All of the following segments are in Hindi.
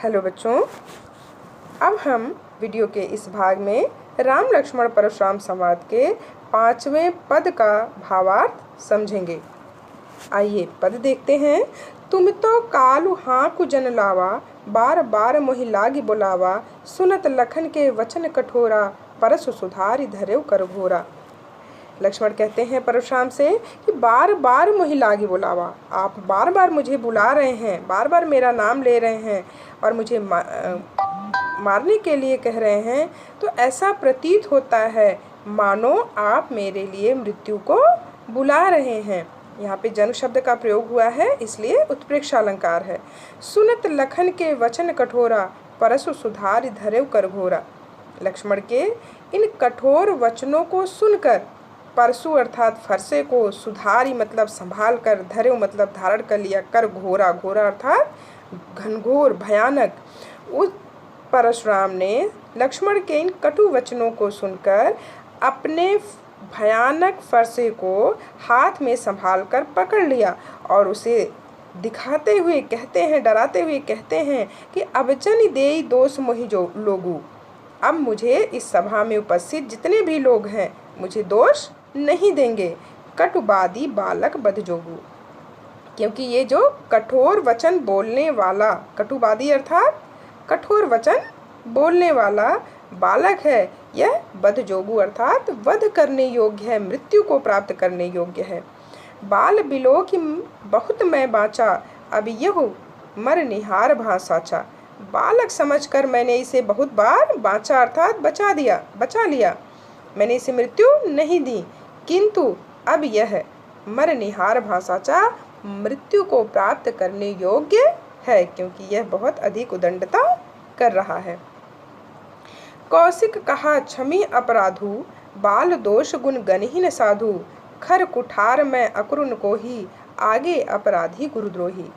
हेलो बच्चों, अब हम वीडियो के इस भाग में राम लक्ष्मण परशुराम संवाद के 5वें पद का भावार्थ समझेंगे। आइए पद देखते हैं। तुम तो कालु हाँकु जन लावा, बार बार मोहि लागी बुलावा, सुनत लखन के वचन कठोरा, परसु सुधारि धरेउ कर घोरा। लक्ष्मण कहते हैं परशुराम से कि बार बार मोहि लागी बुलावा, आप बार बार मुझे बुला रहे हैं, बार बार मेरा नाम ले रहे हैं और मुझे मारने के लिए कह रहे हैं। तो ऐसा प्रतीत होता है मानो आप मेरे लिए मृत्यु को बुला रहे हैं। यहाँ पे जन शब्द का प्रयोग हुआ है, इसलिए उत्प्रेक्षा अलंकार है। सुनत लखन के वचन कठोरा, परसु सुधारि धरेउ कर घोरा। लक्ष्मण के इन कठोर वचनों को सुनकर परसु अर्थात फरसे को, सुधारी मतलब संभाल कर, धरेउ मतलब धारण कर लिया, कर घोरा, घोरा अर्थात घनघोर भयानक। उस परशुराम ने लक्ष्मण के इन कटु वचनों को सुनकर अपने भयानक फरसे को हाथ में संभाल कर पकड़ लिया और उसे दिखाते हुए कहते हैं, डराते हुए कहते हैं कि अब जन देई दोष मोहि जो लोगू, अब मुझे इस सभा में उपस्थित जितने भी लोग हैं मुझे दोष नहीं देंगे। कटुबादी बालक बदजोगू, क्योंकि ये जो कठोर वचन बोलने वाला, कटुबादी अर्थात कठोर वचन बोलने वाला बालक है, यह बदजोगू अर्थात वध करने योग्य है, मृत्यु को प्राप्त करने योग्य है। बाल बिलो की बहुत मैं बाँचा, अब यह मर निहार भासाचा। बालक समझकर मैंने इसे बहुत बार बाँचा अर्थात बचा लिया। मैंने इसे मृत्यु नहीं दी, किंतु अब यह मर निहार भासाचा, मृत्यु को प्राप्त करने योग्य है, क्योंकि यह बहुत अधिक उदंडता कर रहा है। कौशिक कहा क्षमी अपराधु, बाल दोष गुण गणहीन साधु, खर कुठार में अक्रून को ही, आगे अपराधी गुरुद्रोही।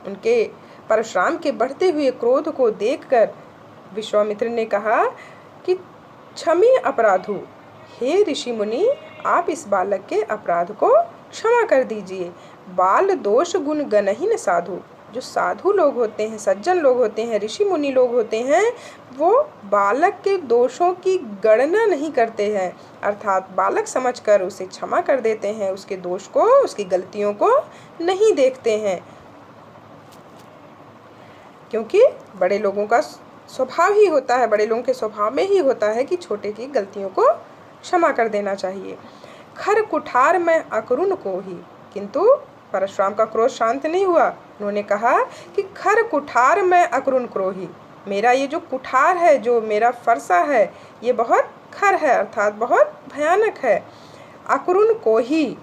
उनके परशुराम के बढ़ते हुए क्रोध को देखकर विश्वामित्र ने कहा कि क्षमी अपराधु, हे ऋषि मुनि, आप इस बालक के अपराध को क्षमा कर दीजिए। बाल दोष गुण गणहीन साधु, जो साधु लोग होते हैं, सज्जन लोग होते हैं, ऋषि मुनि लोग होते हैं, वो बालक के दोषों की गणना नहीं करते हैं, अर्थात बालक समझकर उसे क्षमा कर देते हैं, उसके दोष को, उसकी गलतियों को नहीं देखते हैं। क्योंकि बड़े लोगों का स्वभाव ही होता है, बड़े लोगों के स्वभाव में ही होता है कि छोटे की गलतियों को क्षमा कर देना चाहिए। खर कुठार में अक्रून को ही, किंतु परशुराम का क्रोध शांत नहीं हुआ। उन्होंने कहा कि खर कुठार में अक्रून क्रोही, मेरा ये जो कुठार है, जो मेरा फरसा है, ये बहुत खर है अर्थात बहुत भयानक है। अक्रून को ही,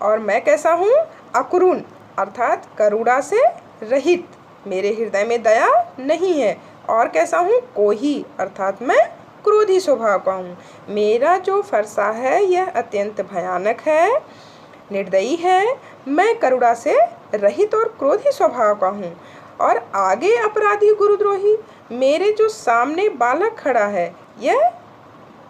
और मैं कैसा हूँ? अक्रून अर्थात करुणा से रहित, मेरे हृदय में दया नहीं है। और कैसा हूँ? कोही अर्थात मैं क्रोधी स्वभाव का हूँ। मेरा जो फरसा है यह अत्यंत भयानक है, निर्दयी है, मैं करुणा से रहित और क्रोधी स्वभाव का हूँ। और आगे अपराधी गुरुद्रोही, मेरे जो सामने बालक खड़ा है यह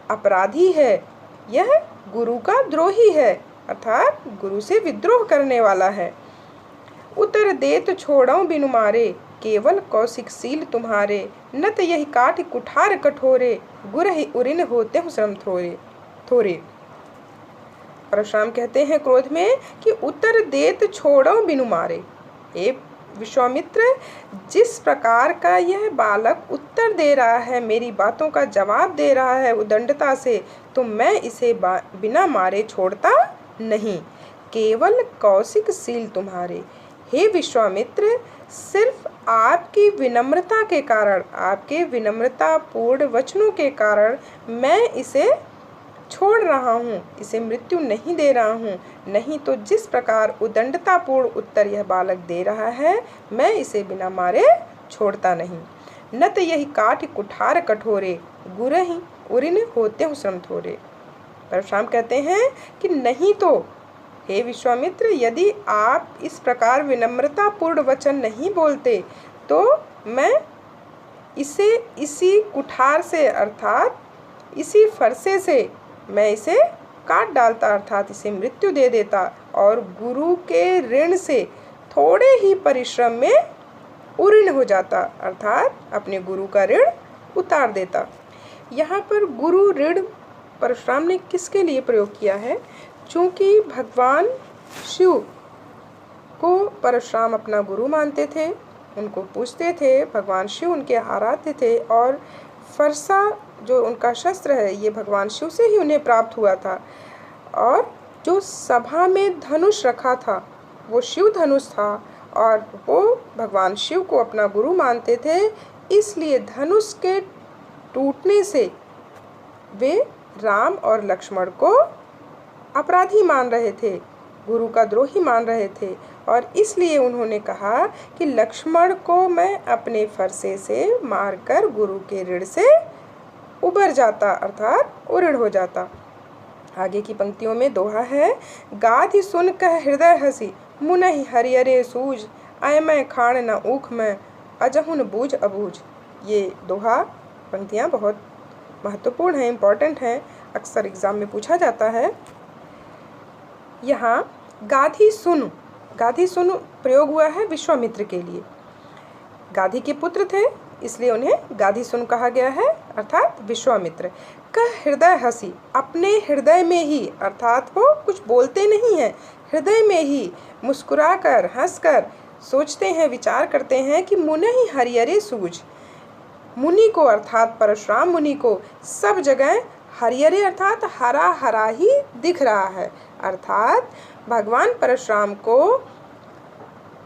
अपराधी है, यह गुरु का द्रोही है, अर्थात गुरु से विद्रोह करने वाला है। उतर देत छोड़ो बिनु मारे, केवल कौशिक सील तुम्हारे, नत यही काठ कुठार कठोरे, गुरहि उरिन होते हूँ श्रम थोरे। परशुराम कहते हैं क्रोध में कि उतर देत छोड़ो बिनु मारे। हे विश्वामित्र, जिस प्रकार का यह बालक उत्तर दे रहा है, मेरी बातों का जवाब दे रहा है उदंडता से, तो मैं इसे बिना मारे छोड़ता नहीं। केवल कौशिक सील तुम्हारे, हे विश्वामित्र, सिर्फ आपकी विनम्रता के कारण, आपके विनम्रता पूर्ण वचनों के कारण मैं इसे छोड़ रहा हूँ, इसे मृत्यु नहीं दे रहा हूँ। नहीं तो जिस प्रकार उदंडतापूर्ण उत्तर यह बालक दे रहा है, मैं इसे बिना मारे छोड़ता नहीं। न तो यही काठ कुठार कठोरे, गुरहि उरिन होते हूँ श्रम थोरे। परशुराम कहते हैं कि नहीं तो हे विश्वामित्र, यदि आप इस प्रकार विनम्रतापूर्ण वचन नहीं बोलते तो मैं इसे इसी कुठार से अर्थात इसी फरसे से मैं इसे काट डालता, अर्थात इसे मृत्यु दे देता और गुरु के ऋण से थोड़े ही परिश्रम में उऋण हो जाता, अर्थात अपने गुरु का ऋण उतार देता। यहाँ पर गुरु ऋण परशुराम ने किसके लिए प्रयोग किया है? चूँकि भगवान शिव को परशुराम अपना गुरु मानते थे, उनको पूजते थे, भगवान शिव उनके आराध्य थे और फरसा जो उनका शस्त्र है ये भगवान शिव से ही उन्हें प्राप्त हुआ था। और जो सभा में धनुष रखा था वो शिव धनुष था और वो भगवान शिव को अपना गुरु मानते थे, इसलिए धनुष के टूटने से वे राम और लक्ष्मण को अपराधी मान रहे थे, गुरु का द्रोही मान रहे थे और इसलिए उन्होंने कहा कि लक्ष्मण को मैं अपने फरसे से मारकर गुरु के ऋण से उबर जाता, अर्थात उऋण हो जाता। आगे की पंक्तियों में दोहा है, गाधि सुन कह हृदय हसी, मुनहि हरियरे सूझ, आय मैं खाण न ऊख में, अजहुन बूझ अबूझ। ये दोहा पंक्तियाँ बहुत महत्वपूर्ण हैं, इम्पॉर्टेंट हैं, अक्सर एग्जाम में पूछा जाता है। यहाँ गाधि सुन प्रयोग हुआ है विश्वामित्र के लिए। गाधि के पुत्र थे इसलिए उन्हें गाधि सुन कहा गया है, अर्थात विश्वामित्र। कह हृदय हसी, अपने हृदय में ही, अर्थात वो कुछ बोलते नहीं हैं, हृदय में ही मुस्कुराकर हंसकर सोचते हैं, विचार करते हैं कि मुनहि हरियरे सूझ, मुनि को अर्थात परशुराम मुनि को सब जगह हरियरे अर्थात हरा हरा ही दिख रहा है, अर्थात भगवान परशुराम को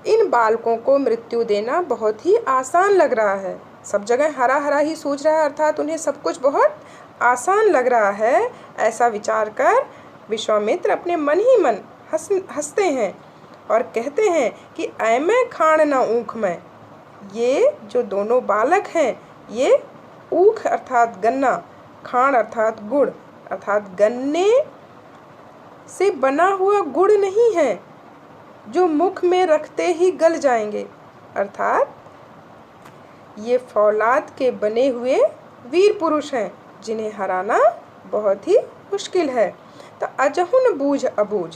इन बालकों को मृत्यु देना बहुत ही आसान लग रहा है। सब जगह हरा हरा ही सूझ रहा है, अर्थात उन्हें सब कुछ बहुत आसान लग रहा है। ऐसा विचार कर विश्वामित्र अपने मन ही मन हंसते हैं और कहते हैं कि ऐ मैं खाण न ऊख में। ये जो दोनों बालक हैं ये ऊख अर्थात गन्ना, खाण अर्थात गुड़, अर्थात गन्ने से बना हुआ गुड़ नहीं है जो मुख में रखते ही गल जाएंगे, अर्थात ये फौलाद के बने हुए वीर पुरुष हैं जिन्हें हराना बहुत ही मुश्किल है। तो अजहुन बूझ अबूझ,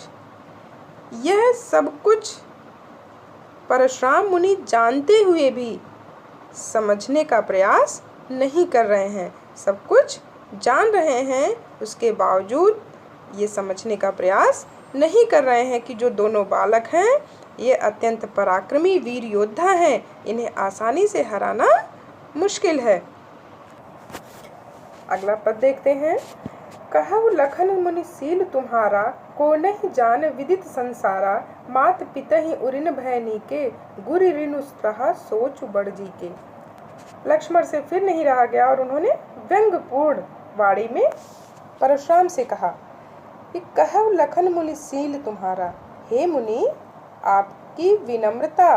यह सब कुछ परशुराम मुनि जानते हुए भी समझने का प्रयास नहीं कर रहे हैं। सब कुछ जान रहे हैं उसके बावजूद ये समझने का प्रयास नहीं कर रहे हैं कि जो दोनों बालक हैं ये अत्यंत पराक्रमी वीर योद्धा हैं, इन्हें आसानी से हराना मुश्किल है। अगला पद देखते हैं। कहु लखन मुनि सील तुम्हारा, को नहीं जान विदित संसारा, मात पितहि उरिन भय नीके, गुरु ऋनु रहा सोच बड़ जी के। लक्ष्मण से फिर नहीं रहा गया और उन्होंने व्यंग्यपूर्ण वाणी में परशुराम से कहा कि कहु लखन मुनि सील तुम्हारा, हे मुनि आपकी विनम्रता,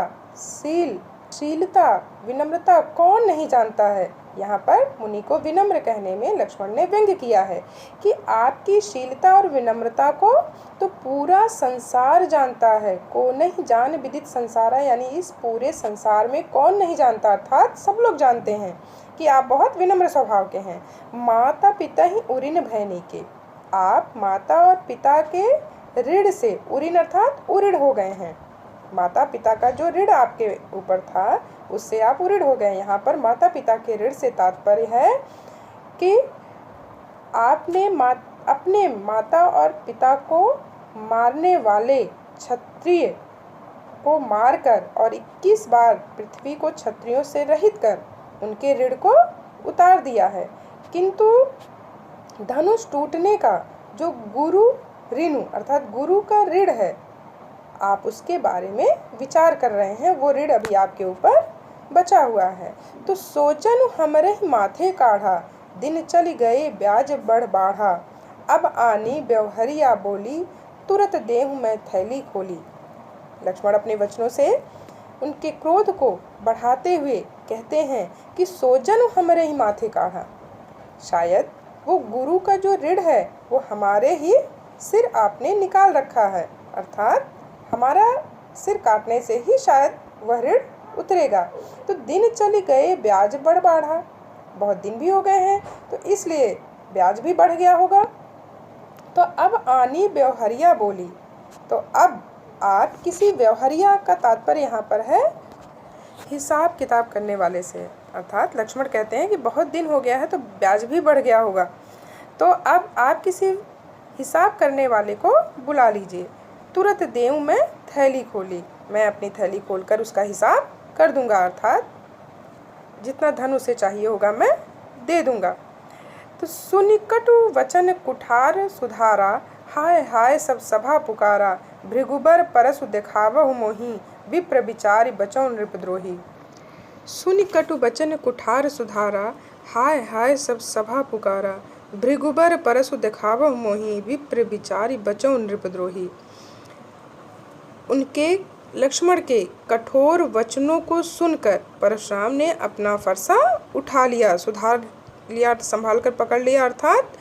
शीलता विनम्रता कौन नहीं जानता है। यहाँ पर मुनि को विनम्र कहने में लक्ष्मण ने व्यंग्य किया है कि आपकी शीलता और विनम्रता को तो पूरा संसार जानता है। को नहीं जान विदित संसारा, यानी इस पूरे संसार में कौन नहीं जानता, अर्थात सब लोग जानते हैं कि आप बहुत विनम्र स्वभाव के हैं। माता पिता ही उरिन भय के, आप माता और पिता के ऋण से, उरिन अर्थात उऋण हो गए हैं। माता पिता का जो ऋण आपके ऊपर था उससे आप उऋण हो गए। यहाँ पर माता पिता के ऋण से तात्पर्य है कि आपने अपने माता और पिता को मारने वाले क्षत्रिय को मारकर और 21 बार पृथ्वी को क्षत्रियों से रहित कर उनके ऋण को उतार दिया है। किंतु धनुष टूटने का जो गुरु ऋणु अर्थात गुरु का ऋण है, आप उसके बारे में विचार कर रहे हैं, वो ऋण अभी आपके ऊपर बचा हुआ है। तो सोचन हमरे माथे काढ़ा, दिन चल गए ब्याज बढ़ बाढ़ा, अब आनी व्यवहरिया बोली, तुरंत देहूं मैं थैली खोली। लक्ष्मण अपने वचनों से उनके क्रोध को बढ़ाते हुए कहते हैं कि सोजन हमरे ही माथे काढ़ा, शायद वो गुरु का जो ऋण है वो हमारे ही सिर आपने निकाल रखा है, अर्थात हमारा सिर काटने से ही शायद वह ऋण उतरेगा। तो दिन चले गए ब्याज बढ़ बाढ़ा, बहुत दिन भी हो गए हैं तो इसलिए ब्याज भी बढ़ गया होगा। तो अब आनी व्यवहरिया बोली, तो अब आप किसी व्यवहरिया का तात्पर्य यहाँ पर है हिसाब किताब करने वाले से। अर्थात लक्ष्मण कहते हैं कि बहुत दिन हो गया है तो ब्याज भी बढ़ गया होगा, तो अब आप किसी हिसाब करने वाले को बुला लीजिए। तुरंत देऊं मैं थैली खोली, मैं अपनी थैली खोलकर उसका हिसाब कर दूंगा। अर्थात जितना धन उसे चाहिए होगा मैं दे दूंगा। तो सुनि कटु वचन कुठार सुधारा, हाय हाय सब सभा पुकारा, भृगुबर परसु देखावहु मोही, विप्र विचारि बचौ नृपद्रोही। सुनि कटु वचन कुठार सुधारा, हाय हाय सब सभा पुकारा, भृगुबर परसु देखावहु मोही, विप्र विचारि बचौ नृपद्रोही। उनके लक्ष्मण के कठोर वचनों को सुनकर परशुराम ने अपना फरसा उठा लिया, सुधार लिया, संभाल कर पकड़ लिया। अर्थात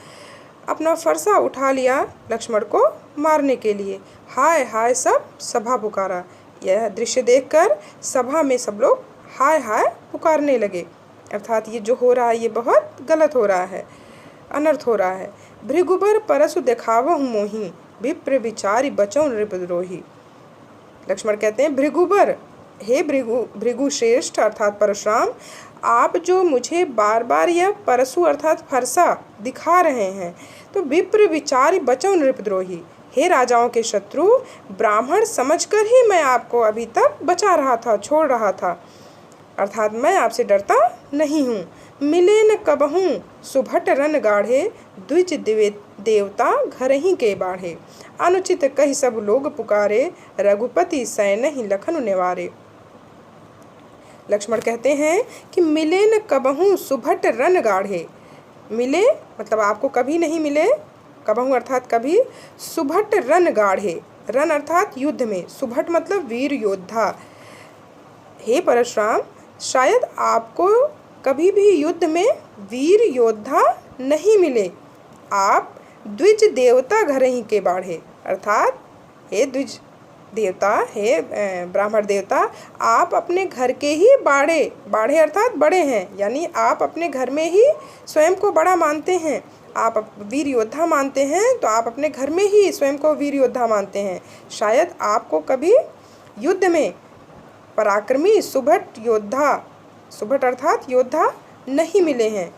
अपना फरसा उठा लिया लक्ष्मण को मारने के लिए। हाय हाय सब सभा पुकारा, यह दृश्य देखकर सभा में सब लोग हाय हाय पुकारने लगे। अर्थात ये जो हो रहा है ये बहुत गलत हो रहा है, अनर्थ हो रहा है। भृगुबर परसु देखावहु मोही, विप्र विचारि बचौ नृपद्रोही। लक्ष्मण कहते हैं भृगुबर, हे भृगु श्रेष्ठ अर्थात परशुराम, आप जो मुझे बार बार यह परशु अर्थात फरसा दिखा रहे हैं, तो विप्र विचारि बचौ नृपद्रोही, हे राजाओं के शत्रु, ब्राह्मण समझकर ही मैं आपको अभी तक बचा रहा था, छोड़ रहा था। अर्थात मैं आपसे डरता नहीं हूँ। मिले न कबहूँ सुभट रन गाढ़े, द्विज देवता घर ही के बाढ़े, अनुचित कही सब लोग पुकारे, रघुपति सैन्हि लखन निवारे। लक्ष्मण कहते हैं कि मिले न कबहूँ सुभट रन गाढ़े, मिले मतलब आपको कभी नहीं मिले, कबहूँ अर्थात कभी, सुभट रन गाढ़े, रन अर्थात युद्ध में, सुभट मतलब वीर योद्धा। हे परशुराम, शायद आपको कभी भी युद्ध में वीर योद्धा नहीं मिले, आप द्विज देवता घर ही के बाढ़े। अर्थात हे द्विज देवता, हे ब्राह्मण देवता, आप अपने घर के ही बाढ़े, बाढ़े अर्थात बड़े हैं, यानी आप अपने घर में ही स्वयं को बड़ा मानते हैं, आप वीर योद्धा मानते हैं, तो आप अपने घर में ही स्वयं को वीर योद्धा मानते हैं। शायद आपको कभी युद्ध में पराक्रमी सुभट योद्धा, सुभट अर्थात योद्धा नहीं मिले हैं।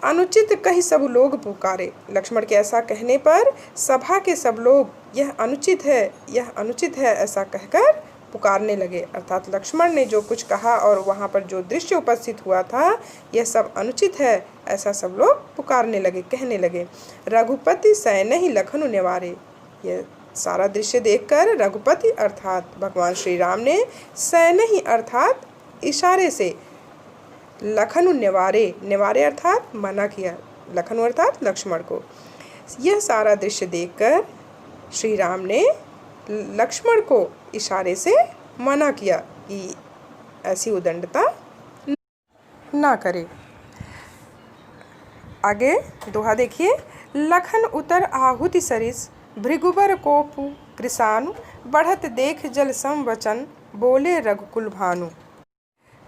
अनुचित कही सब लोग पुकारे, लक्ष्मण के ऐसा कहने पर सभा के सब लोग यह अनुचित है, यह अनुचित है ऐसा कहकर पुकारने लगे। अर्थात लक्ष्मण ने जो कुछ कहा और वहाँ पर जो दृश्य उपस्थित हुआ था यह सब अनुचित है ऐसा सब लोग पुकारने लगे, कहने लगे। रघुपति सैन्हि लखन निवारे, यह सारा दृश्य देखकर रघुपति अर्थात भगवान श्री राम ने सैन्हि अर्थात इशारे से लखन निवारे, निवारे अर्थात मना किया, लखन अर्थात लक्ष्मण को। यह सारा दृश्य देखकर श्री राम ने लक्ष्मण को इशारे से मना किया कि ऐसी उदंडता ना करे। आगे दोहा देखिए। लखन उतर आहुति सरिस, भृगुबर कोपु कृसानु, बढ़त देख जल सम वचन, बोले रघुकुल भानु।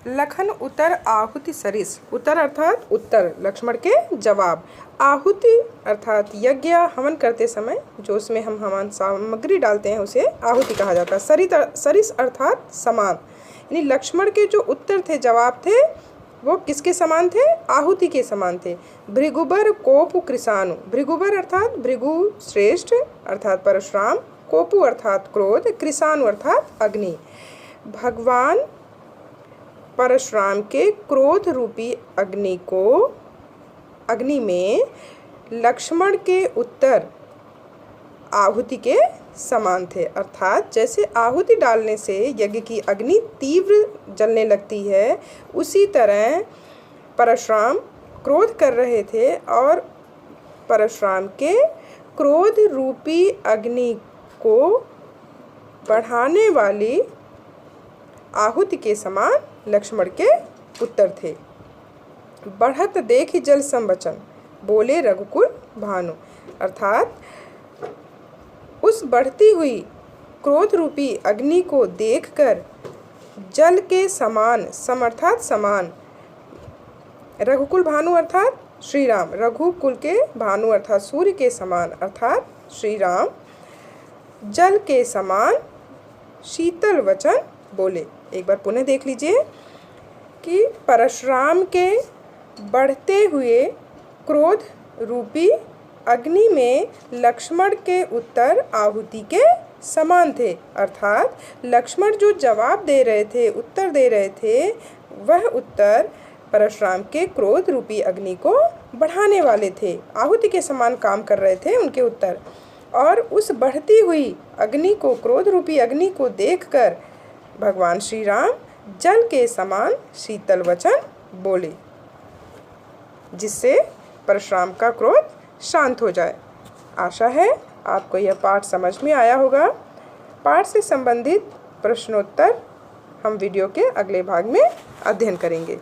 लखन उतर आहुति सरिस, उतर अर्थात उत्तर, लक्ष्मण के जवाब। आहुति अर्थात यज्ञ हवन करते समय जो उसमें हम हवन सामग्री डालते हैं उसे आहुति कहा जाता है। सरिस अर्थात समान, यानी लक्ष्मण के जो उत्तर थे, जवाब थे, वो किसके समान थे? आहुति के समान थे। भृगुबर कोपु कृसानु, भृगुबर अर्थात भृगु श्रेष्ठ अर्थात परशुराम, कोपु अर्थात क्रोध, कृसानु अर्थात अग्नि। भगवान परशुराम के क्रोध रूपी अग्नि में लक्ष्मण के उत्तर आहुति के समान थे। अर्थात जैसे आहुति डालने से यज्ञ की अग्नि तीव्र जलने लगती है, उसी तरह परशुराम क्रोध कर रहे थे और परशुराम के क्रोध रूपी अग्नि को बढ़ाने वाली आहुति के समान लक्ष्मण के उत्तर थे। बढ़त देखि जल संवचन, बोले रघुकुल भानु, अर्थात उस बढ़ती हुई क्रोध रूपी अग्नि को देखकर जल के समान, सम अर्थात समान, रघुकुल भानु अर्थात श्री राम, रघुकुल के भानु अर्थात सूर्य के समान अर्थात श्री राम जल के समान शीतल वचन बोले। एक बार पुनः देख लीजिए कि परशुराम के बढ़ते हुए क्रोध रूपी अग्नि में लक्ष्मण के उत्तर आहुति के समान थे। अर्थात लक्ष्मण जो जवाब दे रहे थे, उत्तर दे रहे थे, वह उत्तर परशुराम के क्रोध रूपी अग्नि को बढ़ाने वाले थे। आहुति के समान काम कर रहे थे उनके उत्तर। और उस बढ़ती हुई अग्नि को, क्रोध रूपी अग्नि को देखकर भगवान श्री राम जल के समान शीतल वचन बोले, जिससे परशुराम का क्रोध शांत हो जाए। आशा है आपको यह पाठ समझ में आया होगा। पाठ से संबंधित प्रश्नोत्तर हम वीडियो के अगले भाग में अध्ययन करेंगे।